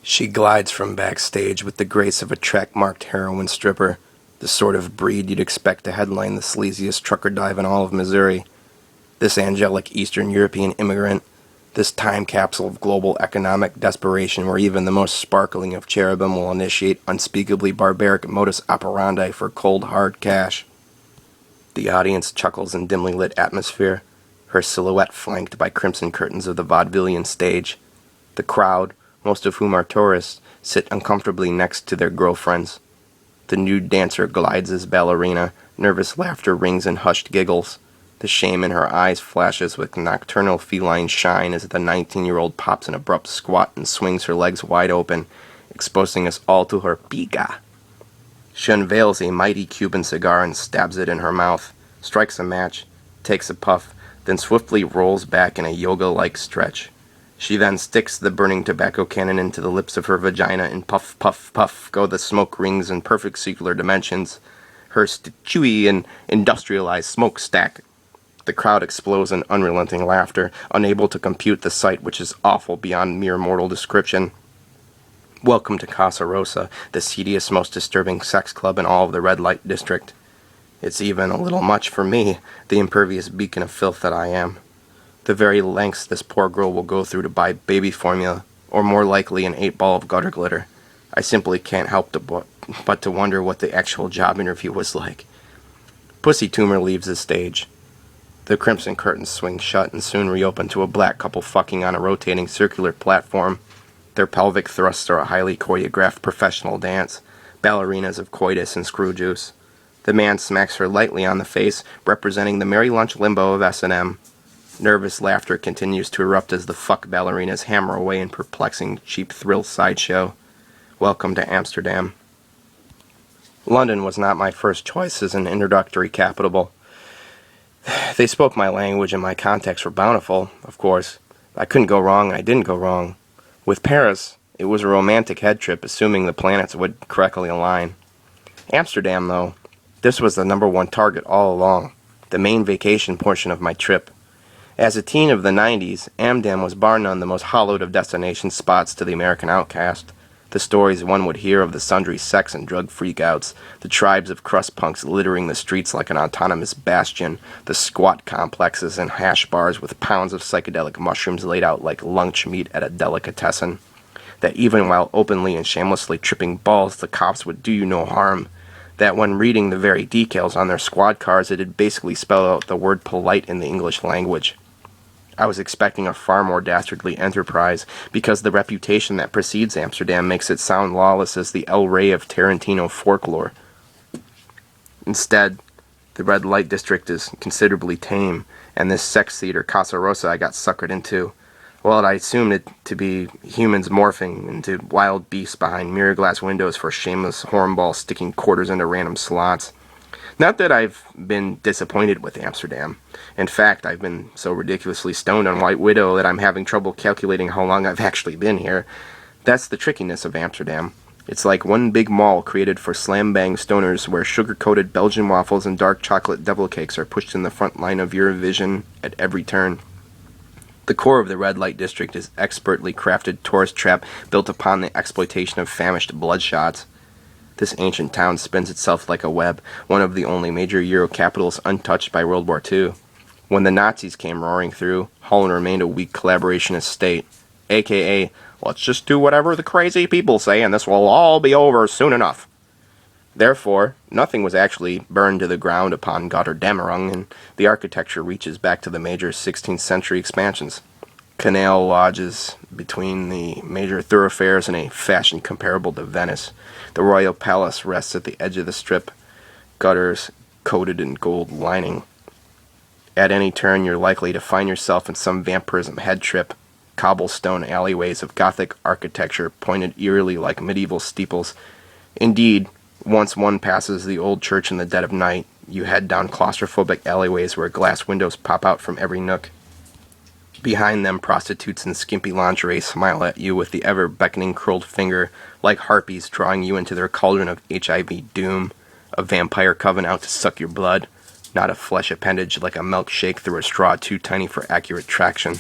She glides from backstage with the grace of a track-marked heroin stripper, the sort of breed you'd expect to headline the sleaziest trucker dive in all of Missouri. This angelic Eastern European immigrant, this time capsule of global economic desperation where even the most sparkling of cherubim will initiate unspeakably barbaric modus operandi for cold, hard cash. The audience chuckles in dimly lit atmosphere, her silhouette flanked by crimson curtains of the vaudevillian stage. The crowd, most of whom are tourists, sit uncomfortably next to their girlfriends. The nude dancer glides as ballerina, nervous laughter rings in hushed giggles. The shame in her eyes flashes with nocturnal feline shine as the 19-year-old pops an abrupt squat and swings her legs wide open, exposing us all to her pica. She unveils a mighty Cuban cigar and stabs it in her mouth, strikes a match, takes a puff, then swiftly rolls back in a yoga-like stretch. She then sticks the burning tobacco cannon into the lips of her vagina, and puff, puff, puff go the smoke rings in perfect circular dimensions, her chewy and industrialized smokestack. The crowd explodes in unrelenting laughter, unable to compute the sight which is awful beyond mere mortal description. Welcome to Casa Rosa, the seediest, most disturbing sex club in all of the red light district. It's even a little much for me, the impervious beacon of filth that I am. The very lengths this poor girl will go through to buy baby formula, or more likely an 8-ball of gutter glitter. I simply can't help but to wonder what the actual job interview was like. Pussy Tumor leaves the stage. The crimson curtains swing shut and soon reopen to a black couple fucking on a rotating circular platform. Their pelvic thrusts are a highly choreographed professional dance, ballerinas of coitus and screw juice. The man smacks her lightly on the face, representing the merry lunch limbo of S&M. Nervous laughter continues to erupt as the fuck ballerinas hammer away in perplexing, cheap thrill sideshow. Welcome to Amsterdam. London was not my first choice as an introductory capital. They spoke my language and my contacts were bountiful, of course. I couldn't go wrong, and I didn't go wrong. With Paris, it was a romantic head trip, assuming the planets would correctly align. Amsterdam, though, this was the number one target all along, the main vacation portion of my trip. As a teen of the 90s, Amsterdam was bar none the most hollowed of destination spots to the American outcast. The stories one would hear of the sundry sex and drug freakouts, the tribes of crust punks littering the streets like an autonomous bastion, the squat complexes and hash bars with pounds of psychedelic mushrooms laid out like lunch meat at a delicatessen. That even while openly and shamelessly tripping balls, the cops would do you no harm. That when reading the very details on their squad cars, it had basically spelled out the word polite in the English language. I was expecting a far more dastardly enterprise, because the reputation that precedes Amsterdam makes it sound lawless as the El Rey of Tarantino folklore. Instead, the red light district is considerably tame, and this sex theater, Casa Rosa, I got suckered into. Well, I assumed it to be humans morphing into wild beasts behind mirror glass windows for shameless hornballs sticking quarters into random slots. Not that I've been disappointed with Amsterdam. In fact, I've been so ridiculously stoned on White Widow that I'm having trouble calculating how long I've actually been here. That's the trickiness of Amsterdam. It's like one big mall created for slam-bang stoners where sugar-coated Belgian waffles and dark chocolate devil cakes are pushed in the front line of your vision at every turn. The core of the red light district is expertly crafted tourist trap built upon the exploitation of famished bloodshots. This ancient town spins itself like a web, one of the only major Euro capitals untouched by World War II. When the Nazis came roaring through, Holland remained a weak collaborationist state, aka, let's just do whatever the crazy people say and this will all be over soon enough. Therefore, nothing was actually burned to the ground upon Gotterdammerung, and the architecture reaches back to the major 16th century expansions. Canal lodges between the major thoroughfares in a fashion comparable to Venice. The royal palace rests at the edge of the strip, gutters coated in gold lining. At any turn, you're likely to find yourself in some vampirism head trip. Cobblestone alleyways of Gothic architecture pointed eerily like medieval steeples. Indeed, once one passes the old church in the dead of night, you head down claustrophobic alleyways where glass windows pop out from every nook. Behind them, prostitutes in skimpy lingerie smile at you with the ever-beckoning curled finger, like harpies drawing you into their cauldron of HIV doom, a vampire coven out to suck your blood, not a flesh appendage like a milkshake through a straw too tiny for accurate traction.